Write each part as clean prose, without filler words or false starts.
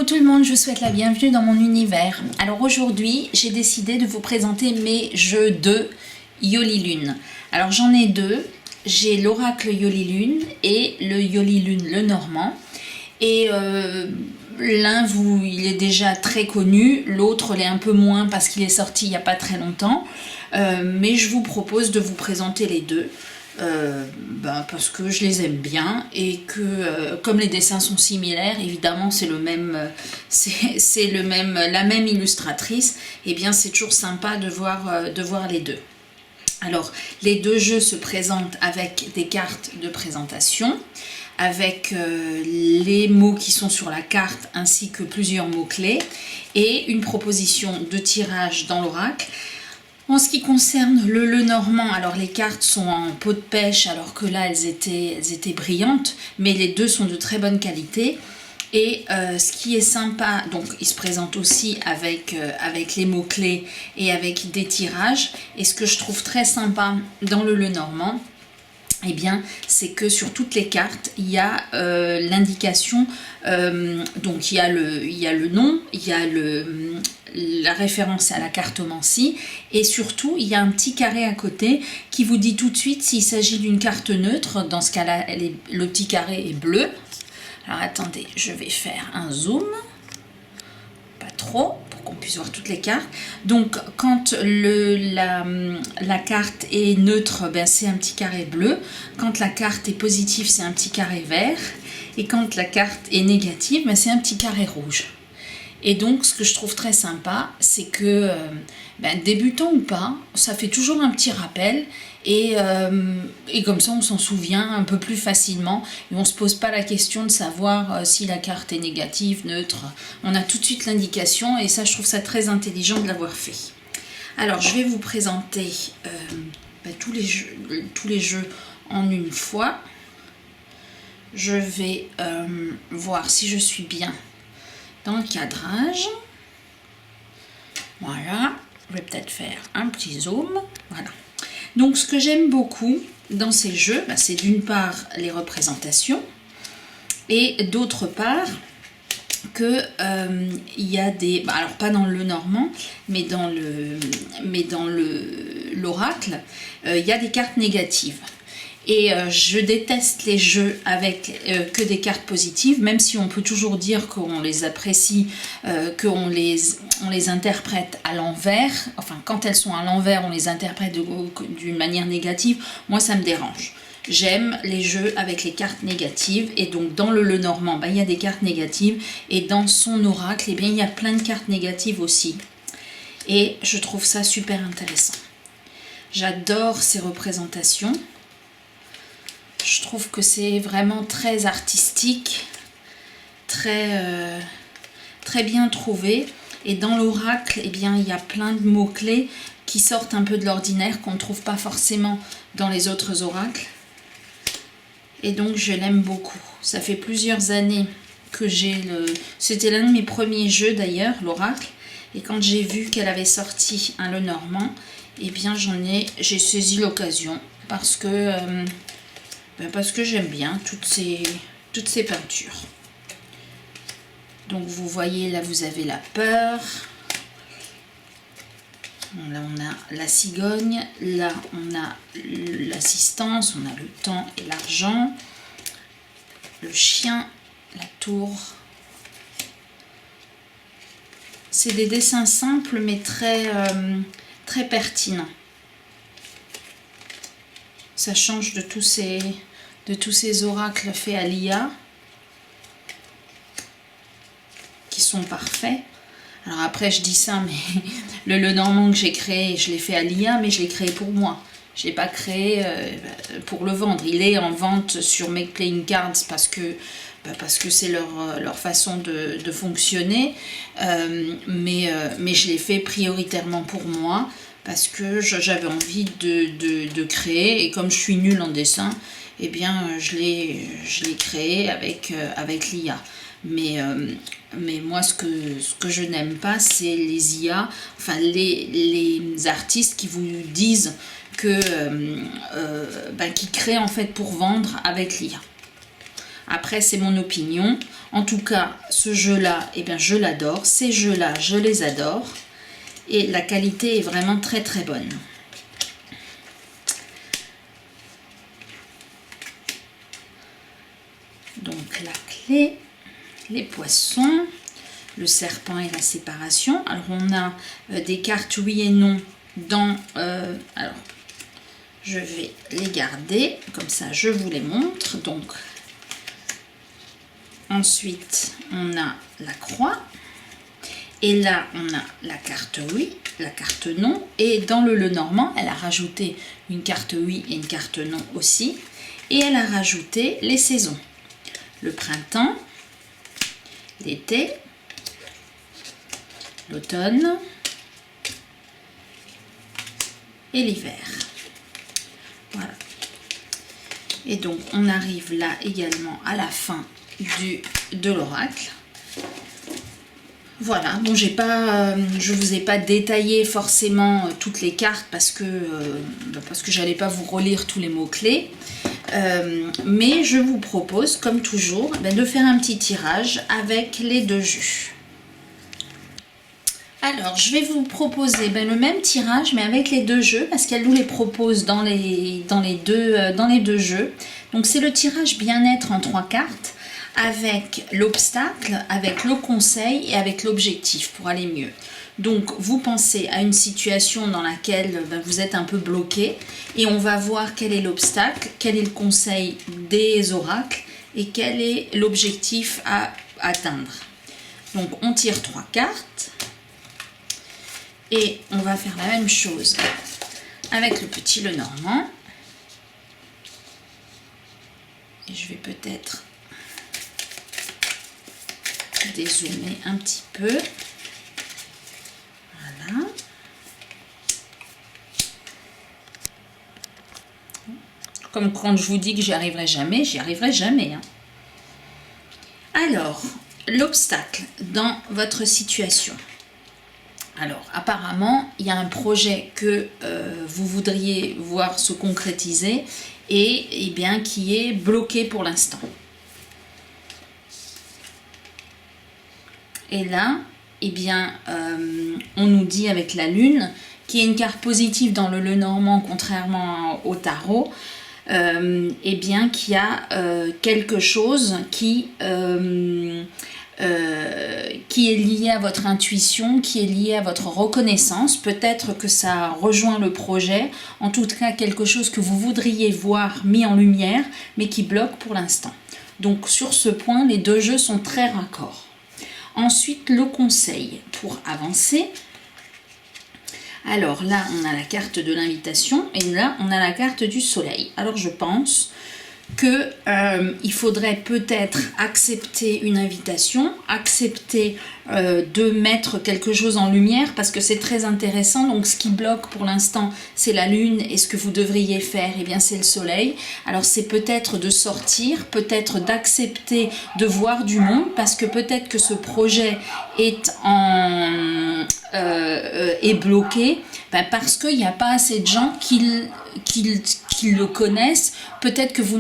tout le monde, je vous souhaite la bienvenue dans mon univers. Alors aujourd'hui, j'ai décidé de vous présenter mes jeux de Yoli-Lune. Alors j'en ai deux, j'ai l'oracle Yoli-Lune et le Yoli-Lune le Normand. Et l'un, il est déjà très connu, l'autre l'est un peu moins parce qu'il est sorti il n'y a pas très longtemps. Mais je vous propose de vous présenter les deux. Parce que je les aime bien et que comme les dessins sont similaires, évidemment c'est la même illustratrice, et bien c'est toujours sympa de voir les deux. Alors les deux jeux se présentent avec des cartes de présentation, avec les mots qui sont sur la carte ainsi que plusieurs mots-clés et une proposition de tirage dans l'oracle. En ce qui concerne le Normand, alors les cartes sont en peau de pêche alors que là elles étaient brillantes, mais les deux sont de très bonne qualité. Et ce qui est sympa, donc il se présente aussi avec les mots-clés et avec des tirages. Et ce que je trouve très sympa dans le Normand, eh bien, c'est que sur toutes les cartes, il y a l'indication, donc il y a le nom, il y a la référence à la cartomancie, et surtout, il y a un petit carré à côté qui vous dit tout de suite s'il s'agit d'une carte neutre. Dans ce cas-là, le petit carré est bleu. Alors attendez, je vais faire un zoom, pas trop, pour qu'on puisse voir toutes les cartes. Donc quand la carte est neutre, ben, c'est un petit carré bleu. Quand la carte est positive, c'est un petit carré vert. Et quand la carte est négative, ben, c'est un petit carré rouge. Et donc ce que je trouve très sympa, c'est que débutant ou pas, ça fait toujours un petit rappel. Et comme ça on s'en souvient un peu plus facilement et on ne se pose pas la question de savoir si la carte est négative, neutre. On a tout de suite l'indication et ça, je trouve ça très intelligent de l'avoir fait. Alors je vais vous présenter tous les jeux en une fois. Je vais voir si je suis bien dans le cadrage. Voilà, je vais peut-être faire un petit zoom. Voilà. Donc ce que j'aime beaucoup dans ces jeux, c'est d'une part les représentations et d'autre part que il y a des... alors pas dans le Normand, mais dans l'oracle, il y a des cartes négatives. Et je déteste les jeux avec que des cartes positives, même si on peut toujours dire qu'on les apprécie, qu'on les interprète à l'envers. Enfin, quand elles sont à l'envers, on les interprète d'une manière négative. Moi, ça me dérange. J'aime les jeux avec les cartes négatives. Et donc, dans le Normand, il y a des cartes négatives. Et dans son oracle, il y a plein de cartes négatives aussi. Et je trouve ça super intéressant. J'adore ces représentations. Je trouve que c'est vraiment très artistique, très bien trouvé. Et dans l'oracle, il y a plein de mots-clés qui sortent un peu de l'ordinaire, qu'on ne trouve pas forcément dans les autres oracles. Et donc, je l'aime beaucoup. Ça fait plusieurs années que j'ai C'était l'un de mes premiers jeux d'ailleurs, l'oracle. Et quand j'ai vu qu'elle avait sorti un le Normand, j'ai saisi l'occasion parce que j'aime bien toutes ces peintures. Donc vous voyez, là vous avez la peur. Là on a la cigogne. Là on a l'assistance. On a le temps et l'argent. Le chien, la tour. C'est des dessins simples mais très pertinents. Ça change de tous ces oracles faits à l'IA qui sont parfaits. Alors après je dis ça, mais le Normand que j'ai créé, je l'ai fait à l'IA, mais je l'ai créé pour moi. Je ne l'ai pas créé pour le vendre. Il est en vente sur Make Playing Cards parce que c'est leur façon de fonctionner. Mais je l'ai fait prioritairement pour moi. Parce que j'avais envie de créer, et comme je suis nulle en dessin, je l'ai créé avec l'IA. Mais moi, ce que je n'aime pas, c'est les IA, enfin les artistes qui vous disent qu'ils créent en fait pour vendre avec l'IA. Après, c'est mon opinion. En tout cas, ce jeu-là, eh bien, je l'adore. Ces jeux-là, je les adore. Et la qualité est vraiment très très bonne. Donc la clé, les poissons, le serpent et la séparation. Alors on a des cartes oui et non dans... alors je vais les garder, comme ça je vous les montre. Donc ensuite on a la croix. Et là, on a la carte oui, la carte non. Et dans le Lenormand, elle a rajouté une carte oui et une carte non aussi. Et elle a rajouté les saisons. Le printemps, l'été, l'automne et l'hiver. Voilà. Et donc, on arrive là également à la fin de l'oracle. Voilà, bon, je vous ai pas détaillé forcément toutes les cartes parce que j'allais pas vous relire tous les mots-clés. Mais je vous propose, comme toujours, de faire un petit tirage avec les deux jeux. Alors, je vais vous proposer le même tirage, mais avec les deux jeux, parce qu'elle nous les propose dans les deux jeux. Donc, c'est le tirage bien-être en 3 cartes, avec l'obstacle, avec le conseil et avec l'objectif pour aller mieux. Donc, vous pensez à une situation dans laquelle vous êtes un peu bloqué et on va voir quel est l'obstacle, quel est le conseil des oracles et quel est l'objectif à atteindre. Donc, on tire 3 cartes et on va faire la même chose avec le petit Lenormand. Et je vais peut-être dézoomer un petit peu. Voilà. Comme quand je vous dis que j'y arriverai jamais, j'y arriverai jamais. Hein. Alors, l'obstacle dans votre situation. Alors, apparemment, il y a un projet que vous voudriez voir se concrétiser et bien qui est bloqué pour l'instant. Et là, eh bien, on nous dit avec la lune, qui est une carte positive dans le Lenormand, contrairement au tarot, eh bien, qu'il y a quelque chose qui est lié à votre intuition, qui est lié à votre reconnaissance. Peut-être que ça rejoint le projet, en tout cas quelque chose que vous voudriez voir mis en lumière, mais qui bloque pour l'instant. Donc sur ce point, les deux jeux sont très raccords. Ensuite, le conseil pour avancer. Alors là, on a la carte de l'invitation et là, on a la carte du soleil. Alors je pense qu'il faudrait peut-être accepter une invitation, accepter de mettre quelque chose en lumière parce que c'est très intéressant. Donc ce qui bloque pour l'instant, c'est la lune et ce que vous devriez faire, eh bien c'est le soleil. Alors c'est peut-être de sortir, peut-être d'accepter de voir du monde parce que peut-être que ce projet est est bloqué parce qu'il n'y a pas assez de gens qui le connaissent. Peut-être que vous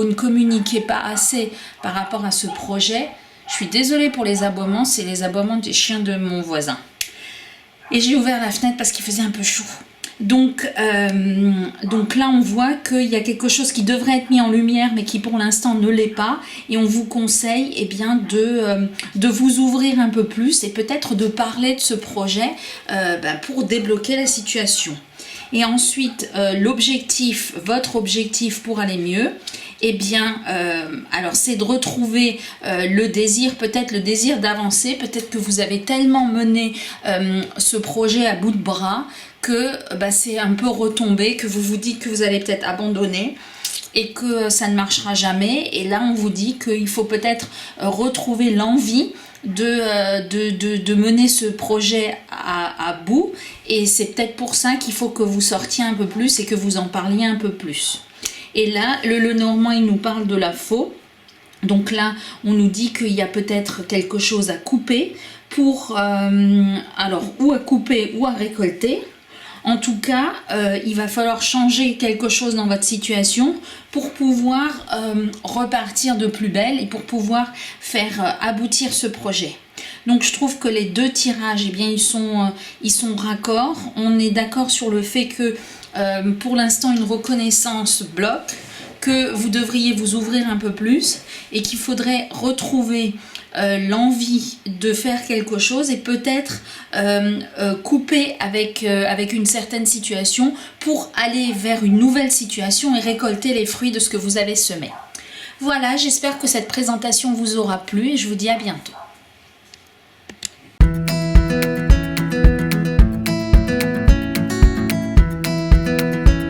ne communiquez pas assez par rapport à ce projet. Je suis désolée pour les aboiements, c'est les aboiements des chiens de mon voisin. Et j'ai ouvert la fenêtre parce qu'il faisait un peu chaud. Donc là, on voit qu'il y a quelque chose qui devrait être mis en lumière, mais qui pour l'instant ne l'est pas. Et on vous conseille bien, de vous ouvrir un peu plus et peut-être de parler de ce projet pour débloquer la situation. Et ensuite, l'objectif, votre objectif pour aller mieux, eh bien, alors c'est de retrouver le désir, peut-être le désir d'avancer, peut-être que vous avez tellement mené ce projet à bout de bras que c'est un peu retombé, que vous vous dites que vous allez peut-être abandonner et que ça ne marchera jamais. Et là, on vous dit qu'il faut peut-être retrouver l'envie de mener ce projet à bout. Et c'est peut-être pour ça qu'il faut que vous sortiez un peu plus et que vous en parliez un peu plus. Et là, le Lenormand, il nous parle de la faux. Donc là, on nous dit qu'il y a peut-être quelque chose à couper pour, alors, ou à couper ou à récolter. En tout cas, il va falloir changer quelque chose dans votre situation pour pouvoir repartir de plus belle et pour pouvoir faire aboutir ce projet. Donc je trouve que les deux tirages, eh bien, ils sont raccords. On est d'accord sur le fait que pour l'instant une reconnaissance bloque, que vous devriez vous ouvrir un peu plus et qu'il faudrait retrouver l'envie de faire quelque chose et peut-être couper avec une certaine situation pour aller vers une nouvelle situation et récolter les fruits de ce que vous avez semé. Voilà, j'espère que cette présentation vous aura plu et je vous dis à bientôt.